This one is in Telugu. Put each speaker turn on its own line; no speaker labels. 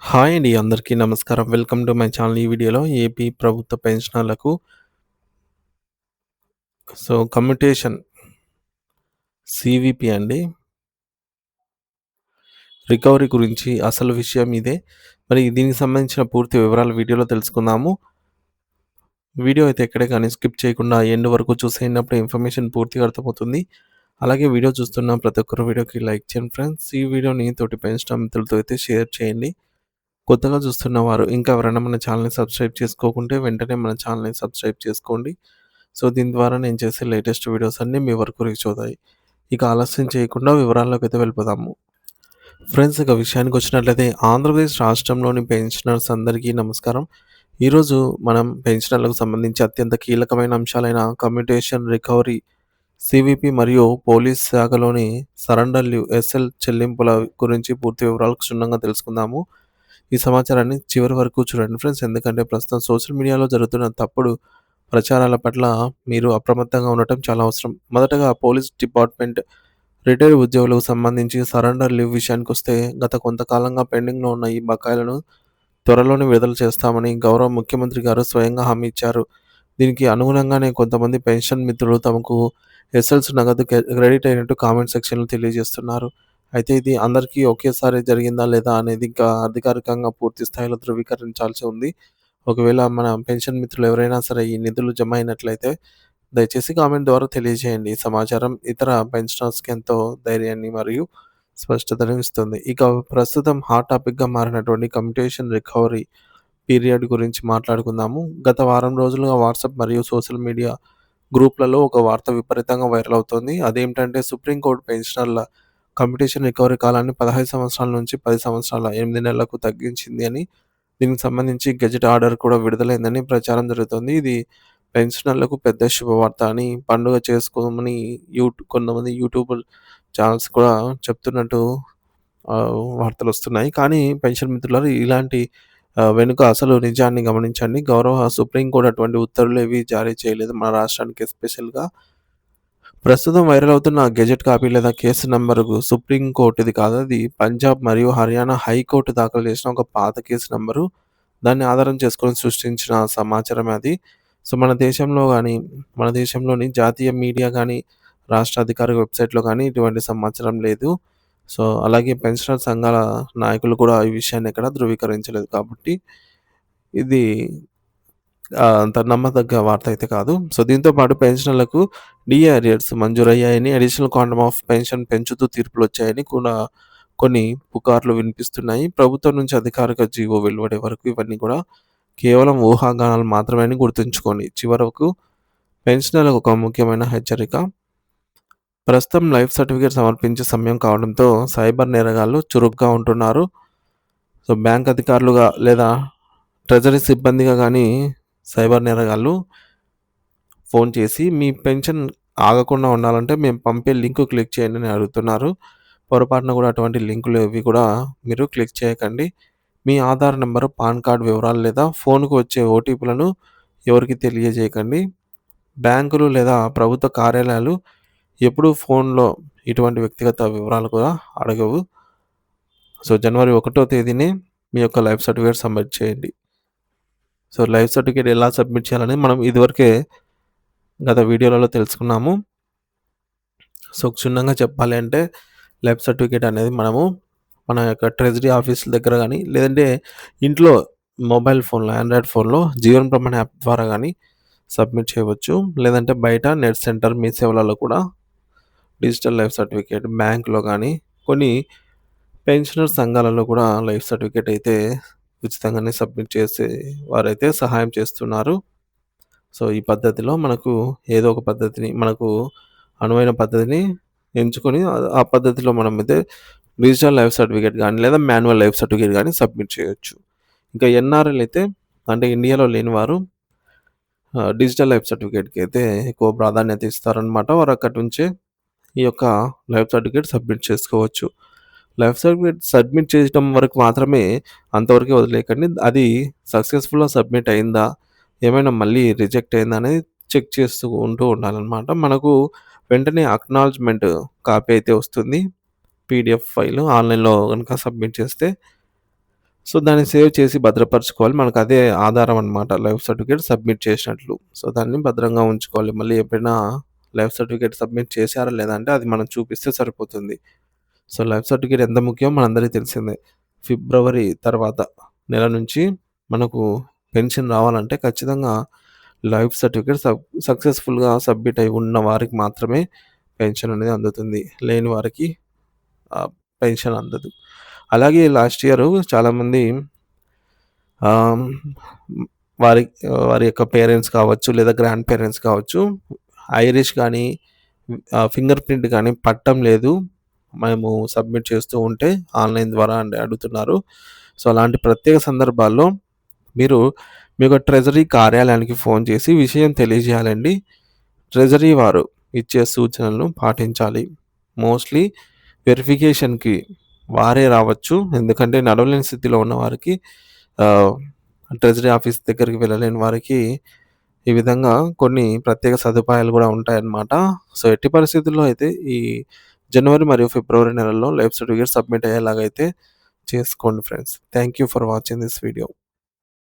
హాయ్ అండి. అందరికీ నమస్కారం. Welcome to my channel. ఈ వీడియోలో ఏపీ ప్రభుత్వ పెన్షనర్లకు కమ్యుటేషన్ సీవీపీ అండి. రికవరీ గురించి అసలు విషయం ఇదే. మరి దీనికి సంబంధించిన పూర్తి వివరాలు వీడియోలో తెలుసుకుందాము. వీడియో అయితే ఎక్కడే కానీ స్కిప్ చేయకుండా ఎండ్ వరకు చూసేయండి. ఇన్ఫర్మేషన్ పూర్తిగా అర్థమవుతుంది. అలాగే వీడియో చూస్తున్న ప్రతి ఒక్కరు వీడియోకి లైక్ చేయండి ఫ్రెండ్స్. ఈ వీడియోని తోటి పెన్షనర్ మిత్రులతో అయితే షేర్ చేయండి. కొత్తగా చూస్తున్న వారు ఇంకా ఎవరైనా మన ఛానల్‌ని సబ్స్క్రైబ్ చేసుకోకుంటే వెంటనే మన ఛానల్‌ని సబ్స్క్రైబ్ చేసుకోండి. దీని ద్వారా నేను చేసే లేటెస్ట్ వీడియోస్ అన్నీ మీ వరకు రీచ్ అవుతాయి. ఇక ఆలస్యం చేయకుండా వివరాల్లోకైతే వెళ్ళిపోదాము. ఫ్రెండ్స్, ఇక విషయానికొచ్చినట్లయితే ఆంధ్రప్రదేశ్ రాష్ట్రంలోని పెన్షనర్స్ అందరికీ నమస్కారం. ఈరోజు మనం పెన్షనర్లకు సంబంధించి అత్యంత కీలకమైన అంశాలైన కమ్యుటేషన్ రికవరీ, సీవీపీ మరియు పోలీస్ శాఖలోని సరెండర్ లీవ్ ఎస్ఎల్ చెల్లింపుల గురించి పూర్తి వివరాలు క్షుణ్ణంగా తెలుసుకుందాము. ఈ సమాచారాన్ని చివరి వరకు చూడండి ఫ్రెండ్స్. ఎందుకంటే ప్రస్తుతం సోషల్ మీడియాలో జరుగుతున్న తప్పుడు ప్రచారాల పట్ల మీరు అప్రమత్తంగా ఉండటం చాలా అవసరం. మొదటగా పోలీస్ డిపార్ట్మెంట్ రిటైర్డ్ ఉద్యోగులకు సంబంధించి సరెండర్ లీవ్ విషయానికొస్తే గత కొంతకాలంగా పెండింగ్‌లో ఉన్న ఈ బకాయిలను త్వరలోనే విడుదల చేస్తామని గౌరవ ముఖ్యమంత్రి గారు స్వయంగా హామీ ఇచ్చారు. దీనికి అనుగుణంగానే కొంతమంది పెన్షన్ మిత్రులు తమకు ఎస్ఎల్స్ నగదు క్రెడిట్ అయినట్టు కామెంట్ సెక్షన్‌లో తెలియజేస్తున్నారు. అయితే ఇది అందరికీ ఒకేసారి జరిగిందా లేదా అనేది ఇంకా అధికారికంగా పూర్తి స్థాయిలో ధృవీకరించాల్సి ఉంది. ఒకవేళ మన పెన్షన్ మిత్రులు ఎవరైనా సరే ఈ నిధులు జమ అయినట్లయితే దయచేసి కామెంట్ ద్వారా తెలియజేయండి. ఈ సమాచారం ఇతర పెన్షనర్స్‌కి ఎంతో ధైర్యాన్ని మరియు స్పష్టతను ఇస్తుంది. ఇక ప్రస్తుతం హాట్ టాపిక్‌గా మారినటువంటి కమ్యుటేషన్ రికవరీ పీరియడ్ గురించి మాట్లాడుకుందాము. గత వారం రోజులుగా వాట్సాప్ మరియు సోషల్ మీడియా గ్రూప్‌లలో ఒక వార్త విపరీతంగా వైరల్ అవుతోంది. అదేంటంటే సుప్రీంకోర్టు పెన్షనర్ల కమ్యుటేషన్ రికవరీ కాలాన్ని 15 సంవత్సరాల నుంచి 10 సంవత్సరాల 8 నెలలకు తగ్గించింది అని, దీనికి సంబంధించి గెజెట్ ఆర్డర్ కూడా విడుదలైందని ప్రచారం జరుగుతోంది. ఇది పెన్షనర్లకు పెద్ద శుభవార్త అని, పండుగ చేసుకోమని కొంతమంది యూట్యూబ్ ఛానెల్స్ కూడా చెప్తున్నట్టు వార్తలొస్తున్నాయి. కానీ పెన్షన్ మిత్రులారా, ఇలాంటి వెనుక అసలు నిజాన్ని గమనించండి. గౌరవ సుప్రీంకోర్టు అటువంటి ఉత్తర్వులేవి జారీ చేయలేదు మన రాష్ట్రానికి ఎస్పెషల్‌గా. ప్రస్తుతం వైరల్ అవుతున్న గెజెట్ కాపీ లేదా కేసు నంబరు సుప్రీం కోర్టుది కాదు. అది పంజాబ్ మరియు హర్యానా హైకోర్టు దాఖలు చేసిన ఒక పాత కేసు నంబరు. దాన్ని ఆధారం చేసుకొని సృష్టించిన సమాచారమే అది. మన దేశంలో గాని, మన దేశంలోని జాతీయ మీడియా గాని, రాష్ట్ర అధికారిక వెబ్‌సైట్‌లో గాని ఇటువంటి సమాచారం లేదు. అలాగే పెన్షనర్ సంఘాల నాయకులు కూడా ఈ విషయాన్ని ఎక్కడ ధృవీకరించలేదు. కాబట్టి ఇది అంత నమ్మదగ్గ వార్త అయితే కాదు. దీంతో పాటు పెన్షనర్లకు డీఏ అరియర్స్ మంజూరయ్యాయని, అడిషనల్ క్వాంటమ్ ఆఫ్ పెన్షన్ పెంచుతూ తీర్పులొచ్చాయని కూడా కొన్ని పుకార్లు వినిపిస్తున్నాయి. ప్రభుత్వం నుంచి అధికారిక జీవో వెలువడే వరకు ఇవన్నీ కూడా కేవలం ఊహాగానాలు మాత్రమే అని గుర్తుంచుకోండి. చివరకు పెన్షనర్లకు ఒక ముఖ్యమైన హెచ్చరిక. ప్రస్తుతం లైఫ్ సర్టిఫికేట్ సమర్పించే సమయం కావడంతో సైబర్ నేరగాళ్లు చురుగ్గా ఉంటున్నారు. బ్యాంక్ అధికారులుగా లేదా ట్రెజరీ సిబ్బందిగా గానీ సైబర్ నేరగాళ్లు ఫోన్ చేసి మీ పెన్షన్ ఆగకుండా ఉండాలంటే మేము పంపే లింక్ క్లిక్ చేయండి అని అడుగుతున్నారు. పొరపాటున కూడా అటువంటి లింకులు ఏవి కూడా మీరు క్లిక్ చేయకండి. మీ ఆధార్ నంబరు, పాన్ కార్డ్ వివరాలు లేదా ఫోన్‌కు వచ్చే ఓటీపీలను ఎవరికీ తెలియజేయకండి. బ్యాంకులు లేదా ప్రభుత్వ కార్యాలయాలు ఎప్పుడూ ఫోన్‌లో ఇటువంటి వ్యక్తిగత వివరాలు కూడా అడగవు. జనవరి 1వ తేదీనే మీ యొక్క లైఫ్ సర్టిఫికేట్ సబ్మిట్ చేయండి. లైఫ్ సర్టిఫికేట్ ఎలా సబ్మిట్ చేయాలని మనం ఇదివరకే గత వీడియోలలో తెలుసుకున్నాము. క్షుణ్ణంగా చెప్పాలి అంటే లైఫ్ సర్టిఫికేట్ అనేది మనము మన యొక్క ట్రెజరీ ఆఫీసుల దగ్గర గానీ, లేదంటే ఇంట్లో మొబైల్ ఫోన్‌లో, ఆండ్రాయిడ్ ఫోన్‌లో జీవన్ ప్రమాణ్ యాప్ ద్వారా గానీ సబ్మిట్ చేయవచ్చు. లేదంటే బయట నెట్ సెంటర్, మీ సేవలలో కూడా డిజిటల్ లైఫ్ సర్టిఫికేట్, బ్యాంక్‌లో గానీ, కొన్ని పెన్షనర్ సంఘాలలో కూడా లైఫ్ సర్టిఫికేట్ అయితే ఉచితంగానే సబ్మిట్ చేసే వారైతే సహాయం చేస్తున్నారు. ఈ పద్ధతిలో మనకు ఏదో ఒక పద్ధతిని, మనకు అనువైన పద్ధతిని ఎంచుకొని ఆ పద్ధతిలో మనమైతే డిజిటల్ లైఫ్ సర్టిఫికేట్ గానీ, లేదా మాన్యువల్ లైఫ్ సర్టిఫికేట్ గానీ సబ్మిట్ చేయొచ్చు. ఇంకా ఎన్ఆర్‌ఐలు అయితే, అంటే ఇండియాలో లేని వారు డిజిటల్ లైఫ్ సర్టిఫికేట్‌కి అయితే ఎక్కువ ప్రాధాన్యత ఇస్తారనమాట. వారు అక్కడి నుంచే ఈ యొక్క లైఫ్ సర్టిఫికేట్ సబ్మిట్ చేసుకోవచ్చు. లైఫ్ సర్టిఫికేట్ సబ్మిట్ చేయడం వరకు మాత్రమే, అంతవరకే వదిలేయకండి. అది సక్సెస్‌ఫుల్‌గా సబ్మిట్ అయిందా? ఏమైనా మళ్ళీ రిజెక్ట్ అయిందా? అనేది చెక్ చేస్తూ ఉండాలనమాట. మనకు వెంటనే అక్నాలెడ్జ్‌మెంట్ కాపీ అయితే వస్తుంది. పీడీఎఫ్ ఫైల్ ఆన్‌లైన్‌లో గనుక సబ్మిట్ చేస్తే. సో, దాన్ని సేవ్ చేసి భద్రపరుచుకోవాలి. మనకదే ఆధారం అనమాట లైఫ్ సర్టిఫికేట్ సబ్మిట్ చేసినట్లు. సో, దాన్ని భద్రంగా ఉంచుకోవాలి. మళ్ళీ ఎప్పుడైనా లైఫ్ సర్టిఫికేట్ సబ్మిట్ చేశారా లేదా అంటే అది మనం చూపిస్తే సరిపోతుంది. సో, లైఫ్ సర్టిఫికేట్ ఎంత ముఖ్యమో మనందరికీ తెలిసిందే. ఫిబ్రవరి తర్వాత నెల నుంచి మనకు పెన్షన్ రావాలంటే ఖచ్చితంగా లైఫ్ సర్టిఫికేట్ సక్సెస్‌ఫుల్‌గా సబ్మిట్ అయి ఉన్న వారికి మాత్రమే పెన్షన్ అనేది అందుతుంది. లేని వారికి పెన్షన్ అందదు. అలాగే లాస్ట్ ఇయరు చాలామంది ఆహ్, వారి వారి యొక్క పేరెంట్స్ కావచ్చు, లేదా గ్రాండ్ పేరెంట్స్ కావచ్చు, ఐరిష్ గానీ, ఫింగర్ ప్రింట్ గానీ పట్టం లేదు. మేము సబ్మిట్ చేస్తూ ఉంటే ఆన్‌లైన్ ద్వారా అని అడుగుతున్నారు. సో, అలాంటి ప్రత్యేక సందర్భాల్లో మీరు మీ యొక్క ట్రెజరీ కార్యాలయానికి ఫోన్ చేసి విషయం తెలియజేయాలండి. ట్రెజరీ వారు ఇచ్చే సూచనలను పాటించాలి. మోస్ట్‌లీ వెరిఫికేషన్‌కి వారే రావచ్చు. ఎందుకంటే నడవలేని స్థితిలో ఉన్న వారికి ఆహ్, ట్రెజరీ ఆఫీస్ దగ్గరికి వెళ్ళలేని వారికి ఈ విధంగా కొన్ని ప్రత్యేక సదుపాయాలు గూడా ఉంటాయన్నమాట. సో, ఎట్టి పరిస్థితుల్లో అయితే ఈ జనవరి మరియు ఫిబ్రవరి నెలల్లో లైఫ్ సర్టిఫికేట్ సబ్మిట్ అయ్యేలాగైతే చేసుకోండి friends. Thank you for watching this video.